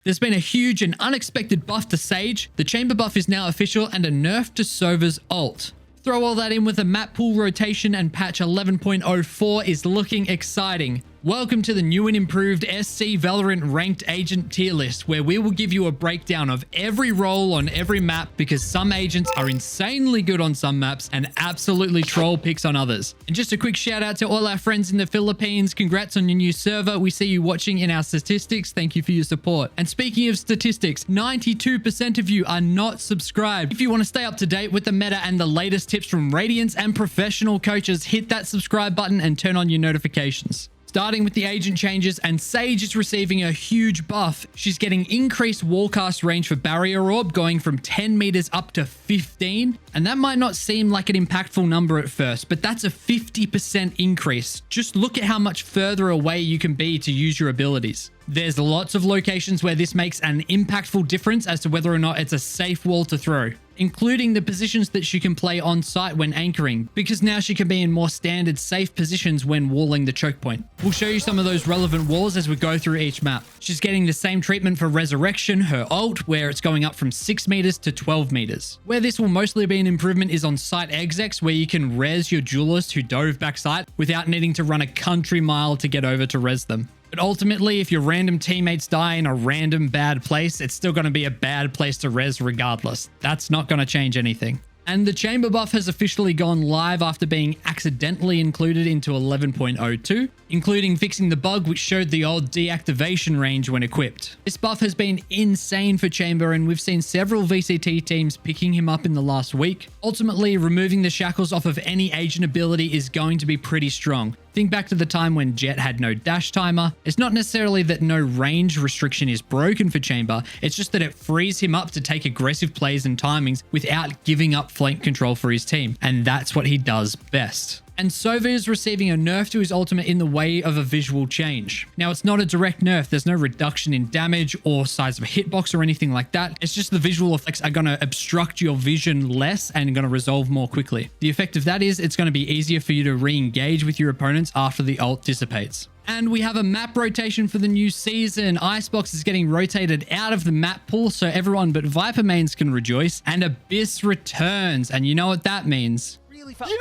There's been a huge and unexpected buff to Sage, the chamber buff is now official, and a nerf to Sova's ult. Throw all that in with a map pool rotation and patch 11.04 is looking exciting. Welcome to the new and improved SC Valorant Ranked Agent Tier List, where we will give you a breakdown of every role on every map because some agents are insanely good on some maps and absolutely troll picks on others. And just a quick shout out to all our friends in the Philippines. Congrats on your new server. We see you watching in our statistics. Thank you for your support. And speaking of statistics, 92% of you are not subscribed. If you want to stay up to date with the meta and the latest tips from Radiance and professional coaches, hit that subscribe button and turn on your notifications. Starting with the agent changes, and Sage is receiving a huge buff. She's getting increased wallcast range for Barrier Orb, going from 10 meters up to 15. And that might not seem like an impactful number at first, but that's a 50% increase. Just look at how much further away you can be to use your abilities. There's lots of locations where this makes an impactful difference as to whether or not it's a safe wall to throw, including the positions that she can play on site when anchoring, because now she can be in more standard safe positions when walling the choke point. We'll show you some of those relevant walls as we go through each map. She's getting the same treatment for Resurrection, her ult, where it's going up from 6 meters to 12 meters. Where this will mostly be an improvement is on site execs, where you can res your duelist who dove back site without needing to run a country mile to get over to res them. But ultimately, if your random teammates die in a random bad place, it's still going to be a bad place to res regardless. That's not going to change anything. And the chamber buff has officially gone live after being accidentally included into 11.02, including fixing the bug which showed the old deactivation range when equipped. This buff has been insane for chamber, and we've seen several VCT teams picking him up in the last week. Ultimately, removing the shackles off of any agent ability is going to be pretty strong. Think back to the time when Jett had no dash timer. It's not necessarily that no range restriction is broken for chamber, it's just that it frees him up to take aggressive plays and timings without giving up flank control for his team, and that's what he does best. And Sova is receiving a nerf to his ultimate in the way of a visual change. Now, it's not a direct nerf. There's no reduction in damage or size of a hitbox or anything like that. It's just the visual effects are going to obstruct your vision less and going to resolve more quickly. The effect of that is it's going to be easier for you to re-engage with your opponents after the ult dissipates. And we have a map rotation for the new season. Icebox is getting rotated out of the map pool so everyone but Viper mains can rejoice. And Abyss returns. And you know what that means. Really fast.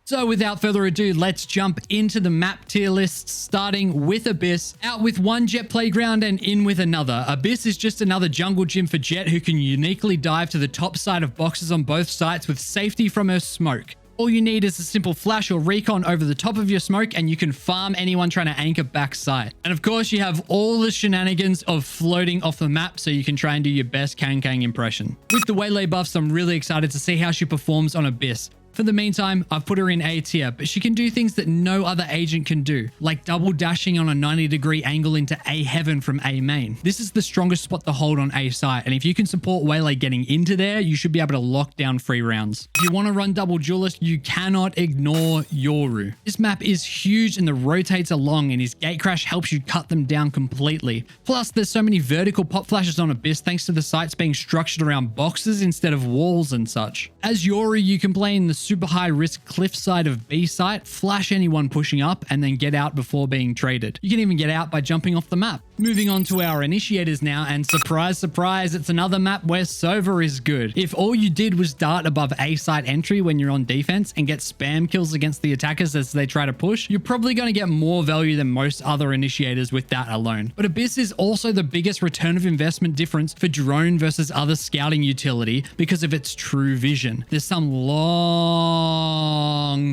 So without further ado, let's jump into the map tier lists, starting with Abyss. Out with one Jett playground and in with another. Abyss is just another jungle gym for Jett who can uniquely dive to the top side of boxes on both sides with safety from her smoke. All you need is a simple flash or recon over the top of your smoke and you can farm anyone trying to anchor backside. And of course, you have all the shenanigans of floating off the map so you can try and do your best Kang impression. With the Waylay buffs, I'm really excited to see how she performs on Abyss. For the meantime, I've put her in A tier, but she can do things that no other agent can do, like double dashing on a 90-degree angle into A heaven from A main. This is the strongest spot to hold on A site, and if you can support Waylay getting into there, you should be able to lock down free rounds. If you want to run double duelist, you cannot ignore Yoru. This map is huge and the rotates along, and his gate crash helps you cut them down completely. Plus, there's so many vertical pop flashes on Abyss thanks to the sites being structured around boxes instead of walls and such. As Yoru, you can play in the super high risk cliff side of B site, flash anyone pushing up, and then get out before being traded. You can even get out by jumping off the map. Moving on to our initiators now, and surprise, surprise, it's another map where Sova is good. If all you did was dart above A site entry when you're on defense and get spam kills against the attackers as they try to push, you're probably going to get more value than most other initiators with that alone. But Abyss is also the biggest return of investment difference for drone versus other scouting utility because of its true vision. There's some long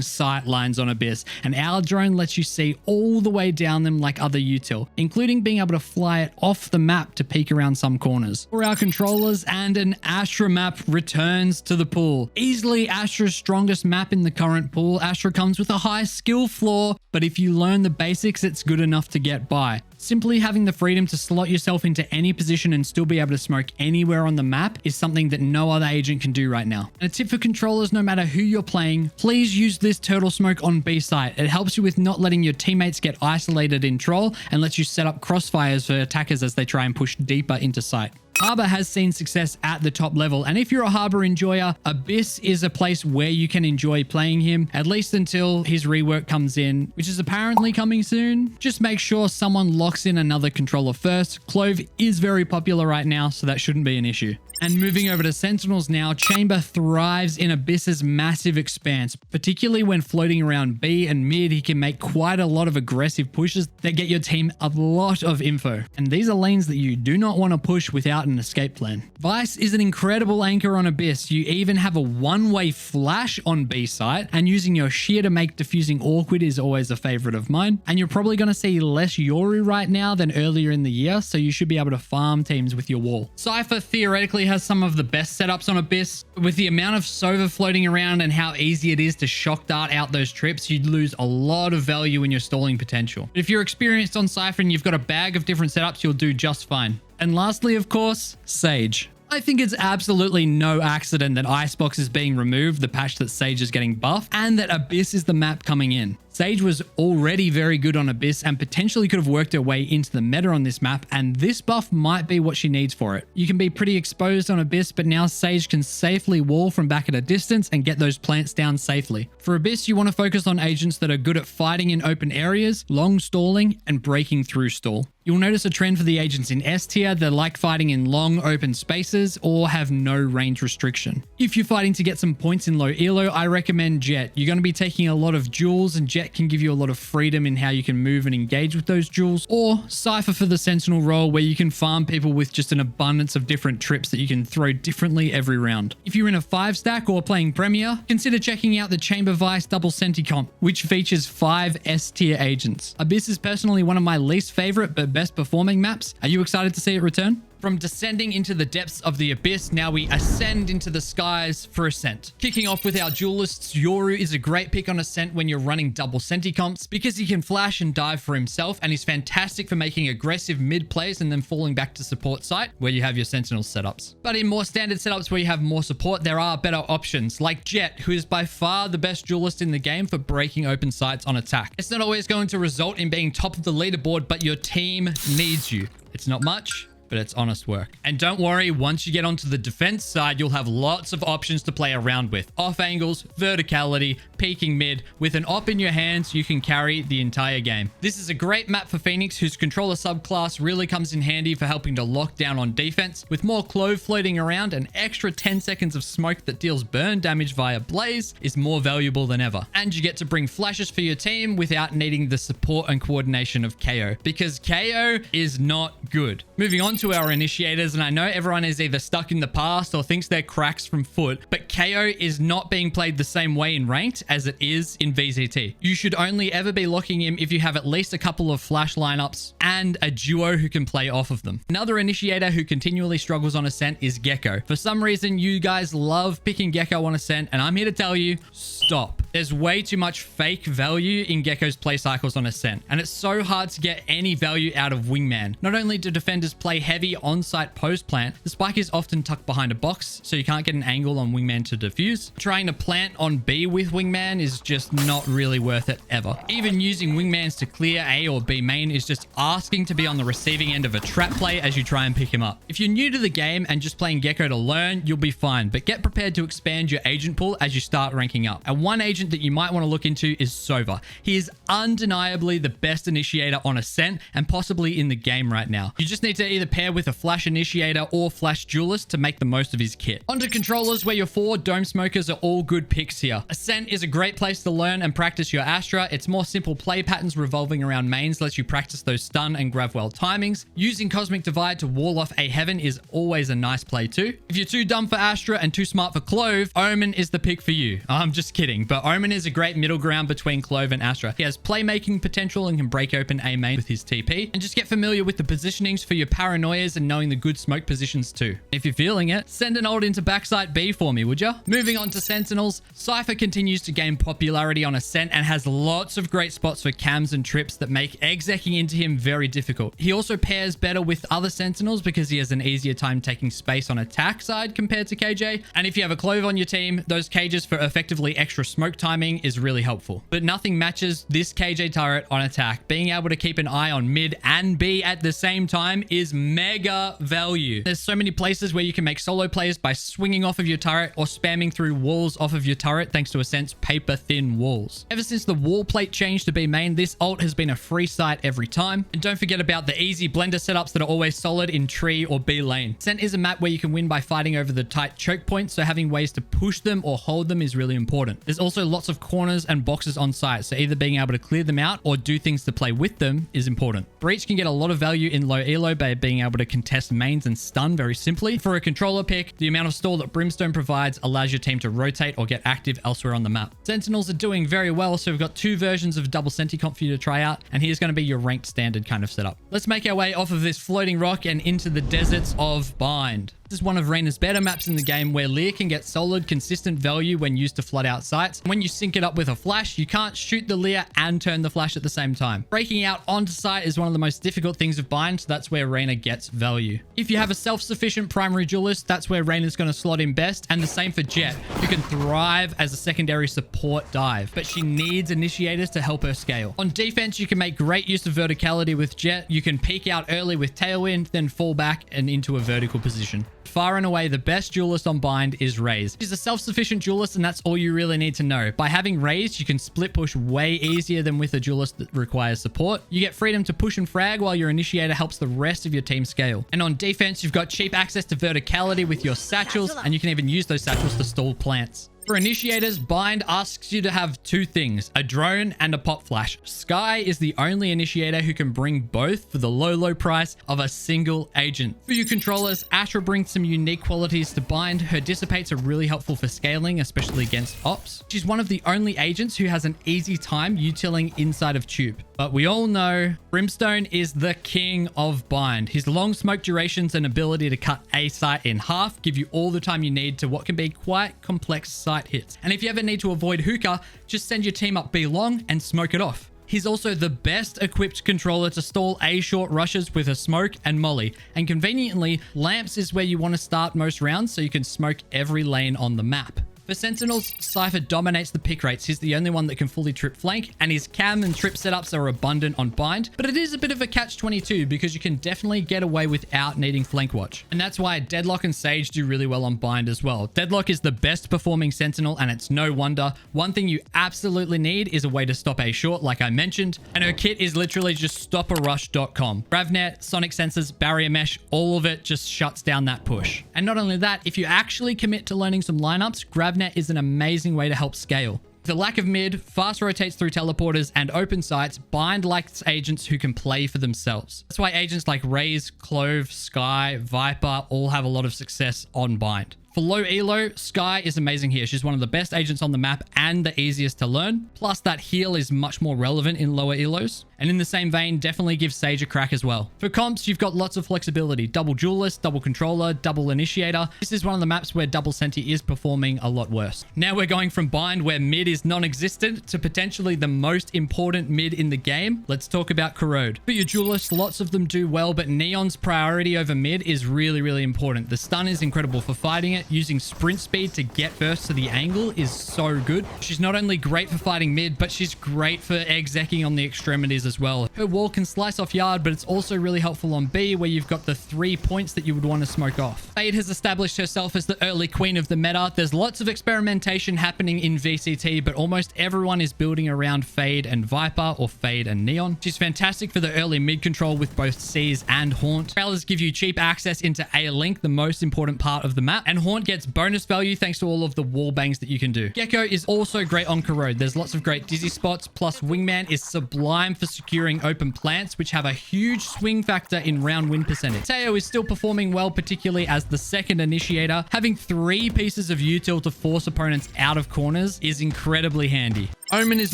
sight lines on Abyss, and our drone lets you see all the way down them like other util, including being able to fly it off the map to peek around some corners. For our controllers, and an Astra map returns to the pool. Easily Astra's strongest map in the current pool. Astra comes with a high skill floor, but if you learn the basics, it's good enough to get by. Simply having the freedom to slot yourself into any position and still be able to smoke anywhere on the map is something that no other agent can do right now. And a tip for controllers, no matter who you're playing, please use this turtle smoke on B site. It helps you with not letting your teammates get isolated in troll and lets you set up crossfires for attackers as they try and push deeper into site. Harbor has seen success at the top level, and if you're a Harbor enjoyer, Abyss is a place where you can enjoy playing him, at least until his rework comes in, which is apparently coming soon. Just make sure someone locks in another controller first. Clove is very popular right now, so that shouldn't be an issue. And moving over to Sentinels now, Chamber thrives in Abyss's massive expanse, particularly when floating around B and mid. He can make quite a lot of aggressive pushes that get your team a lot of info. And these are lanes that you do not want to push without an escape plan. Vice is an incredible anchor on Abyss. You even have a one-way flash on B site, and using your shear to make defusing awkward is always a favorite of mine. And you're probably going to see less Yoru right now than earlier in the year, so you should be able to farm teams with your wall. Cypher theoretically has some of the best setups on Abyss. With the amount of Sova floating around and how easy it is to shock dart out those trips, you'd lose a lot of value in your stalling potential. But if you're experienced on Cypher and you've got a bag of different setups, you'll do just fine. And lastly, of course, Sage. I think it's absolutely no accident that Icebox is being removed, the patch that Sage is getting buffed, and that Abyss is the map coming in. Sage was already very good on Abyss and potentially could have worked her way into the meta on this map, and this buff might be what she needs for it. You can be pretty exposed on Abyss, but now Sage can safely wall from back at a distance and get those plants down safely. For Abyss, you want to focus on agents that are good at fighting in open areas, long stalling, and breaking through stall. You'll notice a trend for the agents in S tier that like fighting in long open spaces or have no range restriction. If you're fighting to get some points in low elo, I recommend Jet. You're going to be taking a lot of duels, and Jet can give you a lot of freedom in how you can move and engage with those duels. Or Cypher for the Sentinel role, where you can farm people with just an abundance of different trips that you can throw differently every round. If you're in a 5-stack or playing Premier, consider checking out the Chamber Vice double Senti comp, which features 5 S tier agents. Abyss is personally one of my least favorite but best performing maps. Are you excited to see it return? From descending into the depths of the abyss, now we ascend into the skies for Ascent. Kicking off with our duelists, Yoru is a great pick on Ascent when you're running double Senti comps because he can flash and dive for himself, and he's fantastic for making aggressive mid plays and then falling back to support site where you have your Sentinel setups. But in more standard setups where you have more support, there are better options like Jet, who is by far the best duelist in the game for breaking open sites on attack. It's not always going to result in being top of the leaderboard, but your team needs you. It's not much, but it's honest work. And don't worry, once you get onto the defense side, you'll have lots of options to play around with. Off angles, verticality, peeking mid. With an op in your hands, you can carry the entire game. This is a great map for Phoenix, whose controller subclass really comes in handy for helping to lock down on defense. With more Clove floating around, an extra 10 seconds of smoke that deals burn damage via Blaze is more valuable than ever. And you get to bring flashes for your team without needing the support and coordination of KO, because KO is not good. Moving on to our initiators, and I know everyone is either stuck in the past or thinks they're cracks from foot, but KO is not being played the same way in ranked as it is in VZT. You should only ever be locking him if you have at least a couple of flash lineups and a duo who can play off of them. Another initiator who continually struggles on Ascent is Gecko. For some reason, you guys love picking Gecko on Ascent, and I'm here to tell you, stop. There's way too much fake value in Gecko's play cycles on Ascent, and it's so hard to get any value out of Wingman. Not only do defenders play heavy on-site post plant, the spike is often tucked behind a box, so you can't get an angle on Wingman to defuse. Trying to plant on B with Wingman is just not really worth it ever. Even using Wingmans to clear A or B main is just asking to be on the receiving end of a trap play as you try and pick him up. If you're new to the game and just playing Gecko to learn, you'll be fine, but get prepared to expand your agent pool as you start ranking up. And one agent that you might want to look into is Sova. He is undeniably the best initiator on Ascent and possibly in the game right now. You just need to either pair with a flash initiator or flash duelist to make the most of his kit. Onto controllers, where your 4 dome smokers are all good picks here. Ascent is a great place to learn and practice your Astra. Its more simple play patterns revolving around mains lets you practice those stun and grab well timings. Using Cosmic Divide to wall off a Heaven is always a nice play too. If you're too dumb for Astra and too smart for Clove, Omen is the pick for you. I'm just kidding, but Omen is a great middle ground between Clove and Astra. He has playmaking potential and can break open A main with his TP. And just get familiar with the positionings for your paranoias and knowing the good smoke positions too. If you're feeling it, send an ult into backside B for me, would ya? Moving on to Sentinels, Cypher continues to gain popularity on Ascent and has lots of great spots for cams and trips that make execing into him very difficult. He also pairs better with other Sentinels because he has an easier time taking space on attack side compared to KJ. And if you have a Clove on your team, those cages for effectively extra smoke timing is really helpful. But nothing matches this KJ turret on attack. Being able to keep an eye on mid and B at the same time is mega value. There's so many places where you can make solo plays by swinging off of your turret or spamming through walls off of your turret thanks to Ascent's paper thin walls. Ever since the wall plate changed to be main, this ult has been a free sight every time. And don't forget about the easy blender setups that are always solid in tree or B lane. Ascent is a map where you can win by fighting over the tight choke points, so having ways to push them or hold them is really important. There's also lots of corners and boxes on site, so either being able to clear them out or do things to play with them is important. Breach can get a lot of value in low elo by being able to contest mains and stun very simply. For a controller pick, the amount of stall that Brimstone provides allows your team to rotate or get active elsewhere on the map. Sentinels are doing very well, so we've got two versions of double Senticomp for you to try out, and here's going to be your ranked standard kind of setup. Let's make our way off of this floating rock and into the deserts of Bind. This is one of Reyna's better maps in the game where Lear can get solid, consistent value when used to flood out sites. When you sync it up with a flash, you can't shoot the Lear and turn the flash at the same time. Breaking out onto site is one of the most difficult things of Bind, so that's where Reyna gets value. If you have a self-sufficient primary duelist, that's where Reyna's going to slot in best, and the same for Jet, who can thrive as a secondary support dive, but she needs initiators to help her scale. On defense, you can make great use of verticality with Jet. You can peek out early with Tailwind, then fall back and into a vertical position. Far and away, the best duelist on Bind is Raze. She's a self-sufficient duelist, and that's all you really need to know. By having Raze, you can split push way easier than with a duelist that requires support. You get freedom to push and frag while your initiator helps the rest of your team scale. And on defense, you've got cheap access to verticality with your satchels, and you can even use those satchels to stall plants. For initiators, Bind asks you to have two things, a drone and a pop flash. Skye is the only initiator who can bring both for the low price of a single agent. For you controllers, Astra brings some unique qualities to Bind. Her dissipates are really helpful for scaling, especially against ops. She's one of the only agents who has an easy time utiling inside of Tube. But we all know Brimstone is the king of Bind. His long smoke durations and ability to cut a site in half give you all the time you need to what can be quite complex site hits. And if you ever need to avoid hookah, just send your team up B long and smoke it off. He's also the best equipped controller to stall A short rushes with a smoke and molly. And conveniently, lamps is where you want to start most rounds so you can smoke every lane on the map. For Sentinels, Cypher dominates the pick rates. He's the only one that can fully trip flank, and his cam and trip setups are abundant on Bind, but it is a bit of a catch-22 because you can definitely get away without needing flank watch. And that's why Deadlock and Sage do really well on Bind as well. Deadlock is the best performing Sentinel, and it's no wonder. One thing you absolutely need is a way to stop A short, like I mentioned, and her kit is literally just stoparush.com. Gravnet, Sonic Sensors, Barrier Mesh, all of it just shuts down that push. And not only that, if you actually commit to learning some lineups, Gravnet is an amazing way to help scale. The lack of mid, fast rotates through teleporters and open sites, Bind likes agents who can play for themselves. That's why agents like Raze, Clove, Skye, Viper all have a lot of success on Bind. For low elo, Skye is amazing here. She's one of the best agents on the map and the easiest to learn. Plus, that heal is much more relevant in lower elos. And in the same vein, definitely give Sage a crack as well. For comps, you've got lots of flexibility. Double duelist, double controller, double initiator. This is one of the maps where double senti is performing a lot worse. Now we're going from Bind, where mid is non-existent, to potentially the most important mid in the game. Let's talk about Corrode. For your duelists, lots of them do well, but Neon's priority over mid is really, really important. The stun is incredible for fighting it. Using sprint speed to get first to the angle is so good. She's not only great for fighting mid, but she's great for execing on the extremities as well. Her wall can slice off yard, but it's also really helpful on B, where you've got the 3 points that you would want to smoke off. Fade has established herself as the early queen of the meta. There's lots of experimentation happening in VCT, but almost everyone is building around Fade and Viper or Fade and Neon. She's fantastic for the early mid control with both Seize and Haunt. Trailers give you cheap access into A link, the most important part of the map, and Haunt gets bonus value thanks to all of the wall bangs that you can do. Gecko is also great on Corrode. There's lots of great dizzy spots, plus Wingman is sublime for securing open plants, which have a huge swing factor in round win percentage. Teo is still performing well, particularly as the second initiator. Having 3 pieces of util to force opponents out of corners is incredibly handy. Omen is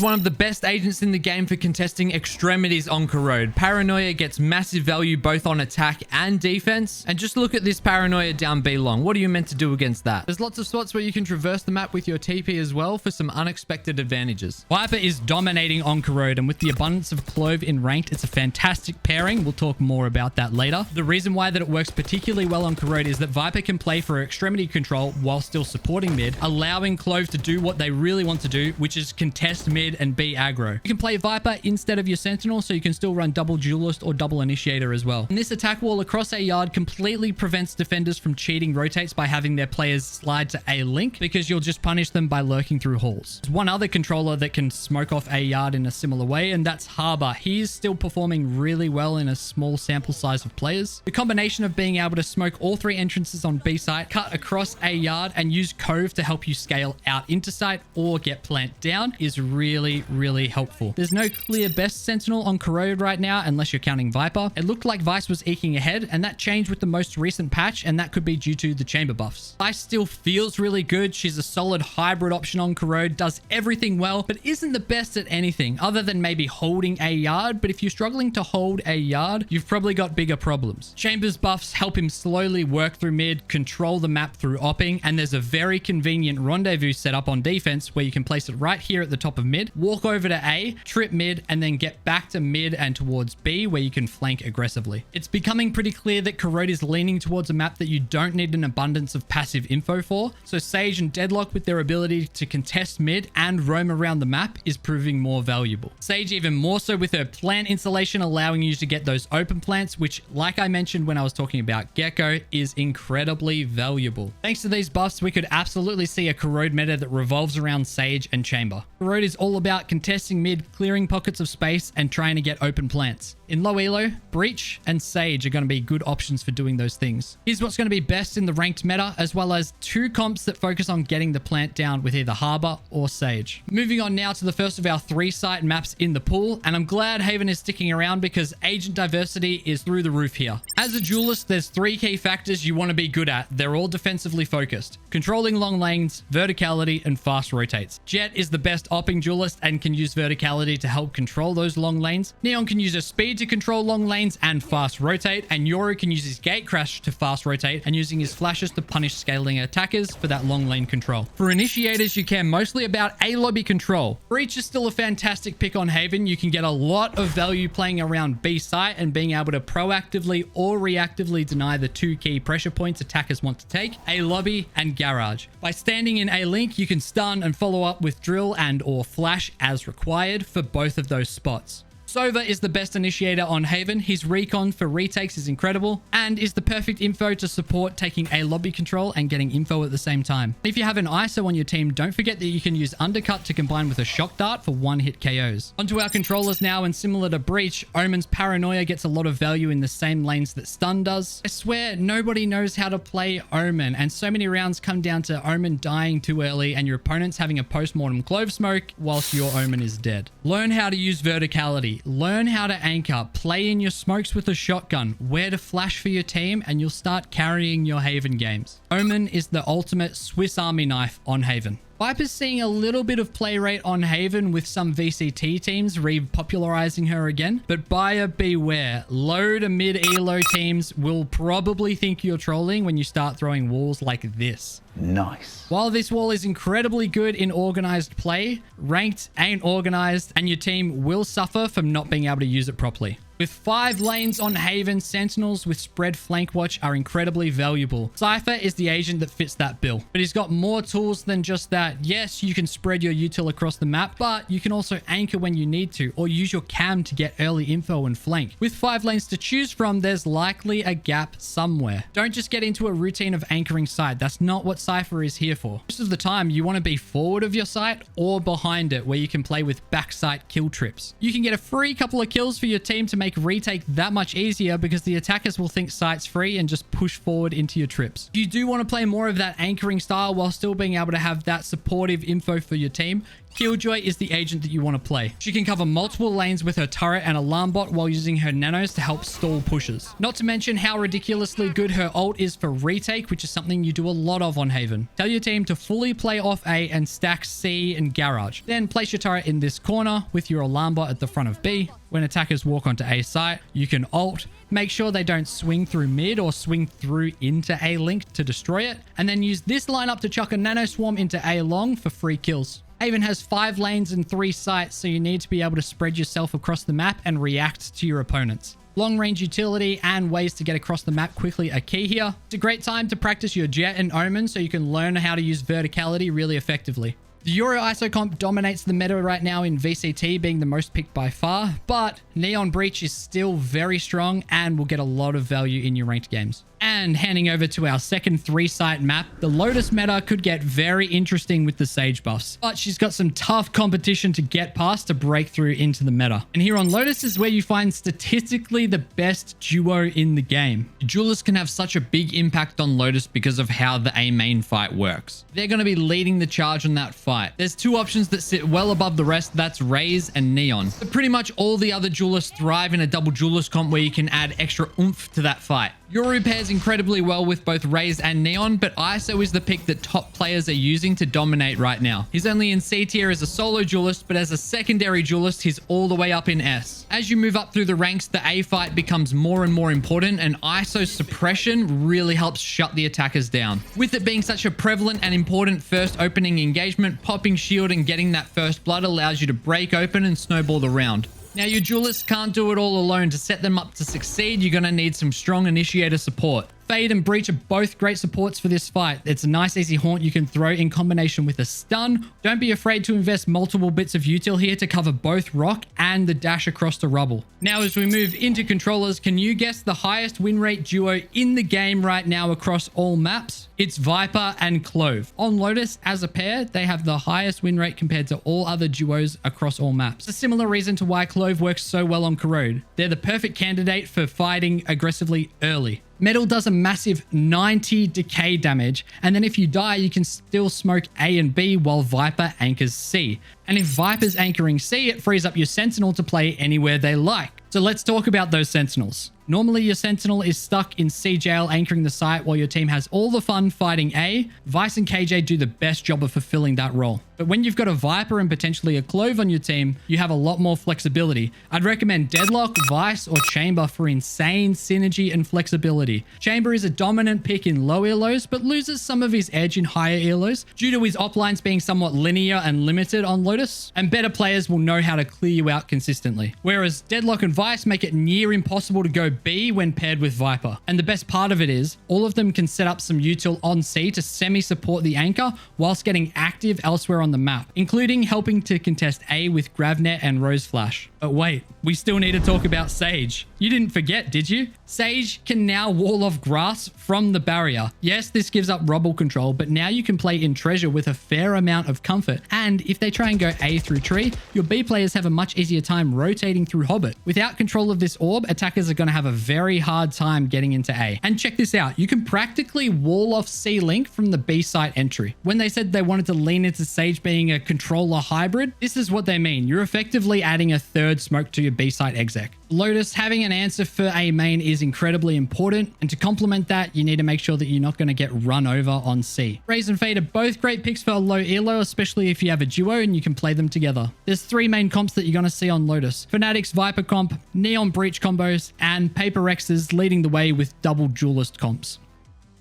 one of the best agents in the game for contesting extremities on Corrode. Paranoia gets massive value both on attack and defense. And just look at this Paranoia down B long. What are you meant to do against that? There's lots of spots where you can traverse the map with your TP as well for some unexpected advantages. Viper is dominating on Corrode, and with the abundance of Clove in ranked, it's a fantastic pairing. We'll talk more about that later. The reason why that it works particularly well on Corrode is that Viper can play for extremity control while still supporting mid, allowing Clove to do what they really want to do, which is contest contest mid and be aggro. You can play Viper instead of your Sentinel, so you can still run double Duelist or double Initiator as well. And this attack wall across a yard completely prevents defenders from cheating rotates by having their players slide to a link, because you'll just punish them by lurking through halls. There's one other controller that can smoke off a yard in a similar way, and that's Harbor. He's still performing really well in a small sample size of players. The combination of being able to smoke all three entrances on B site, cut across a yard, and use Cove to help you scale out into site or get plant down is really, really helpful. There's no clear best Sentinel on Corrode right now, unless you're counting Viper. It looked like Vice was eking ahead, and that changed with the most recent patch, and that could be due to the chamber buffs. Vice still feels really good. She's a solid hybrid option on Corrode, does everything well, but isn't the best at anything other than maybe holding a yard. But if you're struggling to hold a yard, you've probably got bigger problems. Chambers buffs help him slowly work through mid, control the map through opping, and there's a very convenient rendezvous set up on defense where you can place it right here at the top of mid, walk over to A, trip mid, and then get back to mid and towards B where you can flank aggressively. It's becoming pretty clear that Corrode is leaning towards a map that you don't need an abundance of passive info for, so Sage and Deadlock with their ability to contest mid and roam around the map is proving more valuable. Sage even more so with her plant installation, allowing you to get those open plants, which, like I mentioned when I was talking about Gecko, is incredibly valuable. Thanks to these buffs, we could absolutely see a Corrode meta that revolves around Sage and Chamber. Corrode is all about contesting mid, clearing pockets of space, and trying to get open plants. In low elo, Breach and Sage are going to be good options for doing those things. Here's what's going to be best in the ranked meta, as well as two comps that focus on getting the plant down with either Harbor or Sage. Moving on now to the first of our 3-site maps in the pool, and I'm glad Haven is sticking around because agent diversity is through the roof here. As a duelist, there's 3 key factors you want to be good at. They're all defensively focused: controlling long lanes, verticality, and fast rotates. Jet is the best opping duelist and can use verticality to help control those long lanes. Neon can use her speed to control long lanes and fast rotate, and Yoru can use his gate crash to fast rotate and using his flashes to punish scaling attackers for that long lane control. For initiators, you care mostly about A lobby control. Breach is still a fantastic pick on Haven. You can get a lot of value playing around B site and being able to proactively or reactively deny the 2 key pressure points attackers want to take: A lobby and garage. By standing in A link, you can stun and follow up with drill and or flash as required for both of those spots. Sova is the best initiator on Haven. His recon for retakes is incredible and is the perfect info to support taking a lobby control and getting info at the same time. If you have an ISO on your team, don't forget that you can use Undercut to combine with a shock dart for one-hit KOs. Onto our controllers now, and similar to Breach, Omen's Paranoia gets a lot of value in the same lanes that Stun does. I swear, nobody knows how to play Omen, and so many rounds come down to Omen dying too early and your opponent's having a post-mortem clove smoke whilst your Omen is dead. Learn how to use verticality. Learn how to anchor, play in your smokes with a shotgun, where to flash for your team, and you'll start carrying your Haven games. Omen is the ultimate Swiss Army knife on Haven. Viper's seeing a little bit of play rate on Haven with some VCT teams re-popularizing her again, but buyer beware. Low to mid elo teams will probably think you're trolling when you start throwing walls like this. Nice. While this wall is incredibly good in organized play, ranked ain't organized, and your team will suffer from not being able to use it properly. With 5 lanes on Haven, Sentinels with spread flank watch are incredibly valuable. Cypher is the agent that fits that bill, but he's got more tools than just that. Yes, you can spread your util across the map, but you can also anchor when you need to, or use your cam to get early info and flank. With 5 lanes to choose from, there's likely a gap somewhere. Don't just get into a routine of anchoring side. That's not what Cypher is here for. Most of the time, you want to be forward of your site or behind it, where you can play with backside kill trips. You can get a free couple of kills for your team to make retake that much easier, because the attackers will think site's free and just push forward into your trips. If you do want to play more of that anchoring style while still being able to have that supportive info for your team, Killjoy is the agent that you want to play. She can cover multiple lanes with her turret and alarm bot while using her nanos to help stall pushes. Not to mention how ridiculously good her ult is for retake, which is something you do a lot of on Haven. Tell your team to fully play off A and stack C and garage. Then place your turret in this corner with your alarm bot at the front of B. When attackers walk onto A site, you can ult, make sure they don't swing through mid or swing through into A link to destroy it, and then use this lineup to chuck a nano swarm into A long for free kills. Haven has 5 lanes and 3 sites, so you need to be able to spread yourself across the map and react to your opponents. Long-range utility and ways to get across the map quickly are key here. It's a great time to practice your Jet and Omen so you can learn how to use verticality really effectively. The Euro ISO comp dominates the meta right now in VCT, being the most picked by far, but Neon Breach is still very strong and will get a lot of value in your ranked games. And handing over to our second 3-site map, the Lotus meta could get very interesting with the Sage buffs, but she's got some tough competition to get past to break through into the meta. And here on Lotus is where you find statistically the best duo in the game. Duelists can have such a big impact on Lotus because of how the A main fight works. They're going to be leading the charge on that fight. There's two options that sit well above the rest, that's Raze and Neon. But pretty much all the other duelists thrive in a double duelist comp where you can add extra oomph to that fight. Yoru pairs incredibly well with both Raze and Neon, but ISO is the pick that top players are using to dominate right now. He's only in C tier as a solo duelist, but as a secondary duelist, he's all the way up in S. As you move up through the ranks, the A fight becomes more and more important, and ISO's suppression really helps shut the attackers down. With it being such a prevalent and important first opening engagement, popping shield and getting that first blood allows you to break open and snowball the round. Now, your duelists can't do it all alone. To set them up to succeed, you're going to need some strong initiator support. Fade and Breach are both great supports for this fight. It's a nice easy haunt you can throw in combination with a stun. Don't be afraid to invest multiple bits of util here to cover both rock and the dash across the rubble. Now, as we move into controllers, can you guess the highest win rate duo in the game right now across all maps? It's Viper and Clove. On Lotus, as a pair, they have the highest win rate compared to all other duos across all maps. A similar reason to why Clove works so well on Corrode. They're the perfect candidate for fighting aggressively early. Metal does a massive 90 decay damage, and then if you die, you can still smoke A and B while Viper anchors C. And if Viper's anchoring C, it frees up your Sentinel to play anywhere they like. So let's talk about those Sentinels. Normally, your Sentinel is stuck in C jail anchoring the site while your team has all the fun fighting A. Vice and KJ do the best job of fulfilling that role. But when you've got a Viper and potentially a Clove on your team, you have a lot more flexibility. I'd recommend Deadlock, Vice, or Chamber for insane synergy and flexibility. Chamber is a dominant pick in low elos, but loses some of his edge in higher elos due to his op lines being somewhat linear and limited on Lotus, and better players will know how to clear you out consistently. Whereas Deadlock and Vice make it near impossible to go B when paired with Viper. And the best part of it is, all of them can set up some util on C to semi-support the anchor whilst getting active elsewhere on the map, including helping to contest A with Gravnet and Rose Flash. But wait, we still need to talk about Sage. You didn't forget, did you? Sage can now wall off grass from the barrier. Yes, this gives up rubble control, but now you can play in treasure with a fair amount of comfort. And if they try and go A through tree, your B players have a much easier time rotating through Hobbit. Without control of this orb, attackers are going to have a very hard time getting into A. And check this out, you can practically wall off C-Link from the B site entry. When they said they wanted to lean into Sage being a controller hybrid, this is what they mean. You're effectively adding a third smoke to your B site exec. Lotus, having an answer for A main is incredibly important, and to complement that, you need to make sure that you're not going to get run over on C. Raze and Fade are both great picks for a low elo, especially if you have a duo and you can play them together. There's three main comps that you're going to see on Lotus: Fnatic's Viper comp, Neon Breach combos, and Paper Rex's leading the way with double duelist comps.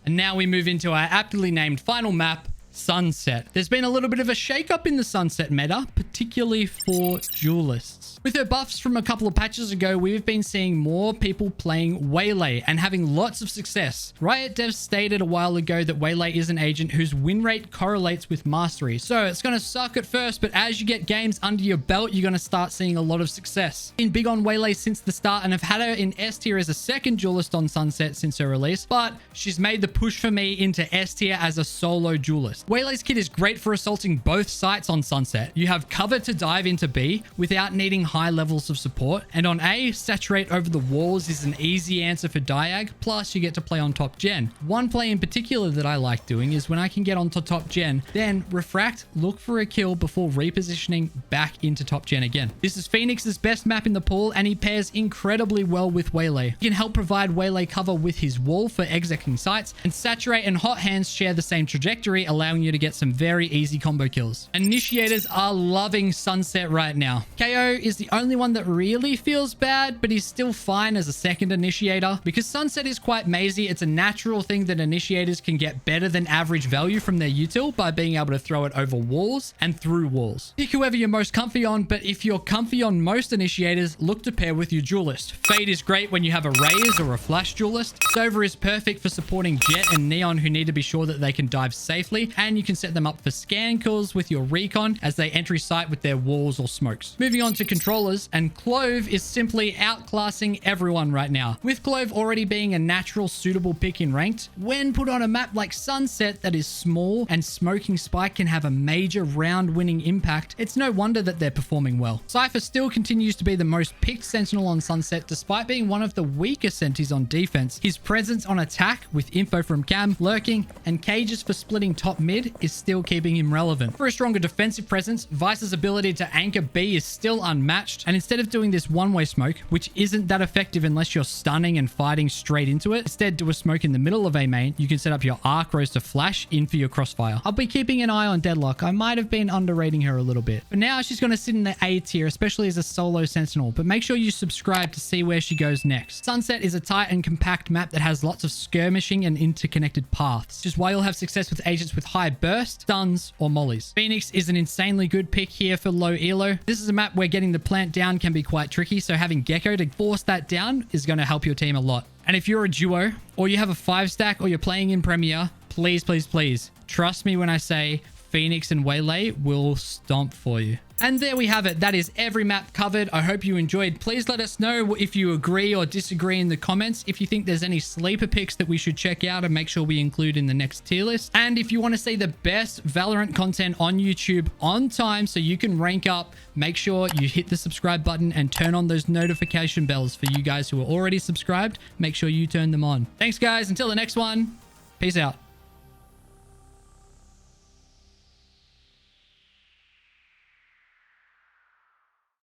And now we move into our aptly named final map, Sunset. There's been a little bit of a shake-up in the Sunset meta, particularly for duelists. With her buffs from a couple of patches ago, we've been seeing more people playing Waylay and having lots of success. Riot devs stated a while ago that Waylay is an agent whose win rate correlates with mastery. So it's going to suck at first, but as you get games under your belt, you're going to start seeing a lot of success. Been big on Waylay since the start and have had her in S tier as a second duelist on Sunset since her release, but she's made the push for me into S tier as a solo duelist. Waylay's kit is great for assaulting both sites on Sunset. You have cover to dive into B without needing high levels of support, and on A, saturate over the walls is an easy answer for diag, plus you get to play on top gen. One play in particular that I like doing is when I can get onto top gen, then refract, look for a kill before repositioning back into top gen again. This is Phoenix's best map in the pool, and he pairs incredibly well with Waylay. He can help provide Waylay cover with his wall for execing sites, and Saturate and Hot Hands share the same trajectory, allowing you to get some very easy combo kills. Initiators are loving Sunset right now. KO is the only one that really feels bad, but he's still fine as a second initiator. Because Sunset is quite mazy, it's a natural thing that initiators can get better than average value from their util by being able to throw it over walls and through walls. Pick whoever you're most comfy on, but if you're comfy on most initiators, look to pair with your duelist. Fade is great when you have a Raze or a Flash duelist. Sova is perfect for supporting Jet and Neon, who need to be sure that they can dive safely, and you can set them up for scan kills with your recon as they entry sight with their walls or smokes. Moving on to controllers, and Clove is simply outclassing everyone right now. With Clove already being a natural suitable pick in ranked, when put on a map like Sunset that is small and Smoking Spike can have a major round-winning impact, it's no wonder that they're performing well. Cypher still continues to be the most picked Sentinel on Sunset despite being one of the weaker Senties on defense. His presence on attack with info from Cam, lurking, and cages for splitting top mid is still keeping him relevant. For a stronger defensive presence, Vice's ability to anchor B is still unmatched, and instead of doing this one-way smoke, which isn't that effective unless you're stunning and fighting straight into it, instead do a smoke in the middle of A main. You can set up your arc rose to flash in for your crossfire. I'll be keeping an eye on Deadlock. I might have been underrating her a little bit, but now she's going to sit in the A tier, especially as a solo Sentinel, but make sure you subscribe to see where she goes next. Sunset is a tight and compact map that has lots of skirmishing and interconnected paths, which is why you'll have success with agents with high burst, stuns, or mollies. Phoenix is an insanely good pick here for low elo. This is a map where getting the plant down can be quite tricky, so having Gecko to force that down is going to help your team a lot. And if you're a duo, or you have a 5-stack, or you're playing in Premier, please, please, please, trust me when I say Phoenix and Waylay will stomp for you. And there we have it. That is every map covered. I hope you enjoyed. Please let us know if you agree or disagree in the comments. If you think there's any sleeper picks that we should check out and make sure we include in the next tier list. And if you want to see the best Valorant content on YouTube on time so you can rank up, make sure you hit the subscribe button and turn on those notification bells. For you guys who are already subscribed, make sure you turn them on. Thanks, guys. Until the next one, peace out.